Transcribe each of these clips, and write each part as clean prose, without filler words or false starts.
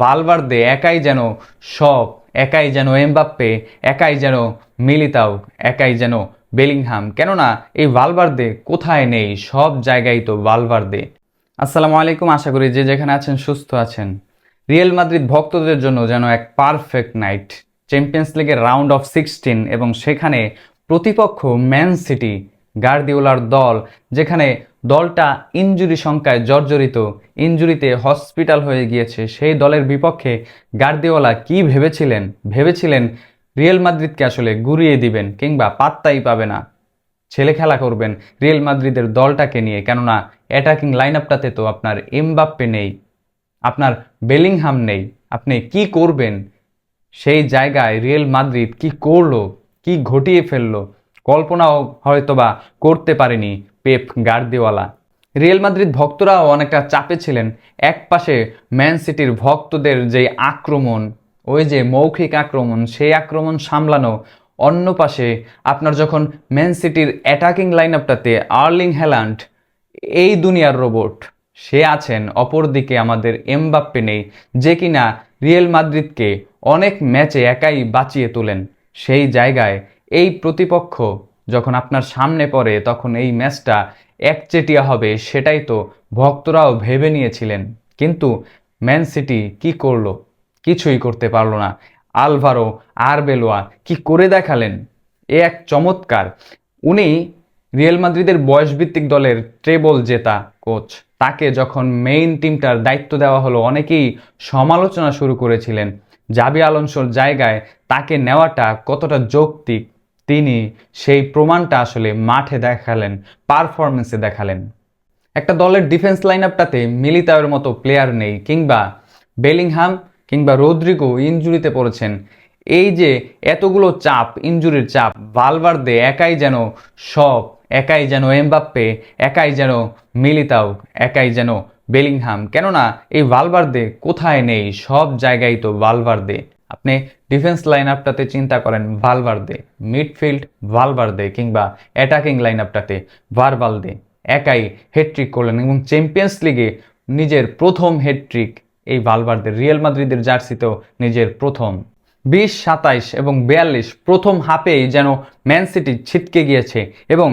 Valverde একাই যেন সব, একাই যেন এমবাপ্পে, একাই যেন মিলিতাও, একাই যেন বেলিংহাম। কেননা এই ভালভার্দে কোথায় নেই, সব জায়গায় তো ভালভার্দে। আসসালামু আলাইকুম, আশা করি যে যেখানে আছেন সুস্থ আছেন। রিয়াল মাদ্রিদ ভক্তদের জন্য যেন এক পারফেক্ট নাইট। চ্যাম্পিয়ন্স লিগের রাউন্ড অফ 16 এবং সেখানে প্রতিপক্ষ ম্যান সিটি, গার্দিওলার দল, যেখানে দলটা ইনজুরি সংখ্যায় জর্জরিত, ইনজুরিতে হসপিটাল হয়ে গিয়েছে, সেই দলের বিপক্ষে গার্দিওলা কি ভেবেছিলেন রিয়াল মাদ্রিদকে আসলে গুঁড়িয়ে দিবেন কিংবা পাত্তাই পাবে না, ছেলে খেলা করবেন রিয়াল মাদ্রিদের দলটাকে নিয়ে। কেননা অ্যাটাকিং লাইন আপটাতে তো আপনার এমবাপ্পে নেই, আপনার বেলিংহাম নেই, আপনি কি করবেন? সেই জায়গায় রিয়াল মাদ্রিদ কি করলো, কি ঘটিয়ে ফেললো, কল্পনাও হয়তোবা করতে পারেনি পেপ গার্দিওলা। রিয়াল মাদ্রিদ ভক্তরাও অনেকটা চাপে ছিলেন। এক পাশে ম্যান সিটির ভক্তদের যে আক্রমণ, ওই যে মৌখিক আক্রমণ, সেই আক্রমণ সামলানো। অন্য পাশে আপনার যখন ম্যান সিটির অ্যাটাকিং লাইন আপটাতে আর্লিং হ্যালান্ড, এই দুনিয়ার রোবট, সে আছেন, অপরদিকে আমাদের এমবাপ্পে নেই, যে কিনা রিয়াল মাদ্রিদকে অনেক ম্যাচে একাই বাঁচিয়ে তোলেন। সেই জায়গায় এই প্রতিপক্ষ যখন আপনার সামনে পড়ে তখন এই ম্যাচটা একচেটিয়া হবে, সেটাই তো ভক্তরাও ভেবে নিয়েছিলেন। কিন্তু ম্যান সিটি কি করলো? কিছুই করতে পারলো না। আলভারো আরবেলোয়া কি করে দেখালেন! এ এক চমৎকার। উনি রিয়াল মাদ্রিদের বয়সভিত্তিক দলের ট্রেবল জেতা কোচ, তাকে যখন মেইন টিমটার দায়িত্ব দেওয়া হলো অনেকেই সমালোচনা শুরু করেছিলেন। জাবি আলোনসোর জায়গায় তাকে নেওয়াটা কতটা যৌক্তিক, তিনি সেই প্রমাণটা আসলে মাঠে দেখালেন, পারফরমেন্সে দেখালেন। একটা দলের ডিফেন্স লাইন আপটাতে মিলিতাওয়ের মতো প্লেয়ার নেই, কিংবা বেলিংহাম কিংবা রদ্রিগো ইনজুরিতে পড়েছেন। এই যে এতগুলো চাপ, ইনজুরির চাপ, ভালভার্দে একাই যেন সব, একাই যেন এমবাপ্পে, একাই যেন মিলিতাও, একাই যেন বেলিংহাম। কেননা এই ভালভার্দে কোথায় নেই, সব জায়গায় তো ভালভার্দে। আপনি ডিফেন্স লাইন আপটাতে চিন্তা করেন ভালভার্দে, মিডফিল্ড ভালভার্দে, কিংবা অ্যাটাকিং লাইন আপটাতে ভালভার্দে একাই হ্যাটট্রিক করলেন এবং চ্যাম্পিয়ন্স লিগে নিজের প্রথম হ্যাটট্রিক এই ভালভার্দে। রিয়াল মাদ্রিদের জার্সিতেও নিজের প্রথম। 20, 27 এবং 42 প্রথম হাফেই যেন ম্যান সিটি ছিটকে গিয়েছে এবং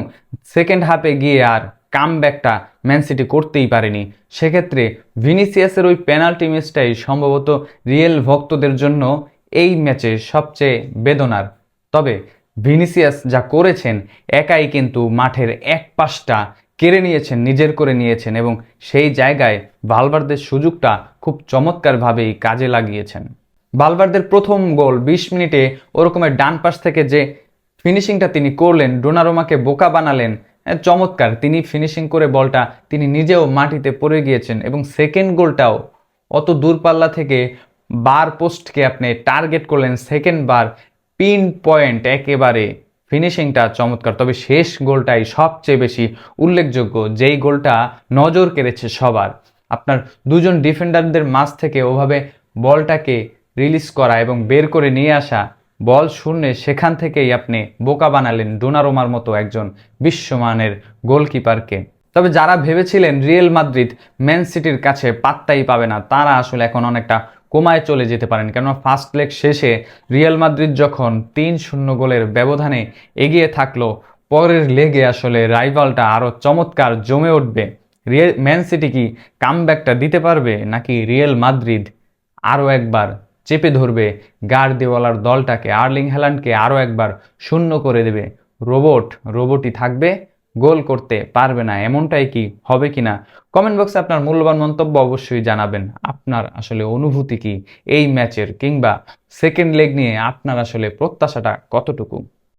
সেকেন্ড হাফে গিয়ে আর কামব্যাকটা ম্যান সিটি করতেই পারেনি। সেক্ষেত্রে ভিনিসিয়াসের ওই পেনাল্টি মিসটাই সম্ভবত রিয়েল ভক্তদের জন্য এই ম্যাচে সবচেয়ে বেদনার। তবে ভিনিসিয়াস যা করেছেন, একাই কিন্তু মাঠের এক পাশটা কেড়ে নিয়েছেন, নিজের করে নিয়েছেন এবং সেই জায়গায় ভালভার্দের সুযোগটা খুব চমৎকারভাবেই কাজে লাগিয়েছেন। ভালভার্দের প্রথম গোল 20 মিনিটে ওরকমের ডান পাশ থেকে যে ফিনিশিংটা তিনি করলেন, ডোনারুমাকে বোকা বানালেন, চমৎকার। তিনি ফিনিশিং করে বলটা তিনি নিজেও মাটিতে পড়ে গিয়েছেন এবং সেকেন্ড গোলটাও অত দূরপাল্লা থেকে বার পোস্টকে আপনি টার্গেট করলেন, সেকেন্ড বার পিন পয়েন্ট, একেবারে ফিনিশিংটা চমৎকার। তবে শেষ গোলটাই সবচেয়ে বেশি উল্লেখযোগ্য, যেই গোলটা নজর কেড়েছে সবার। আপনার দুজন ডিফেন্ডারদের মাঝ থেকে ওভাবে বলটাকে রিলিজ করা এবং বের করে নিয়ে আসা, বল শূন্যে, সেখান থেকেই আপনি বোকা বানালেন ডোনারুমার মতো একজন বিশ্বমানের গোলকিপারকে। তবে যারা ভেবেছিলেন রিয়াল মাদ্রিদ ম্যান সিটির কাছে পাত্তাই পাবে না, তারা আসলে এখন অনেকটা কোমায় চলে যেতে পারেন। কেননা ফার্স্ট লেগ শেষে রিয়াল মাদ্রিদ যখন 3-0 গোলের ব্যবধানে এগিয়ে থাকলো, পরের লেগে আসলে রাইভালটা আরও চমৎকার জমে উঠবে। ম্যান সিটি কি কামব্যাকটা দিতে পারবে, নাকি রিয়াল মাদ্রিদ আরও একবার চেপে ধরবে গার্দিওলার দলটাকে, আর্লিং হ্যালান্ডকে আরও একবার শূন্য করে দেবে? রোবটই থাকবে, গোল করতে পারবে না, এমনটাই কি হবে কিনা? কমেন্ট বক্সে আপনার মূল্যবান মন্তব্য অবশ্যই জানাবেন। আপনার আসলে অনুভূতি কি এই ম্যাচের, কিংবা সেকেন্ড লেগ নিয়ে আপনার আসলে প্রত্যাশাটা কতটুকু?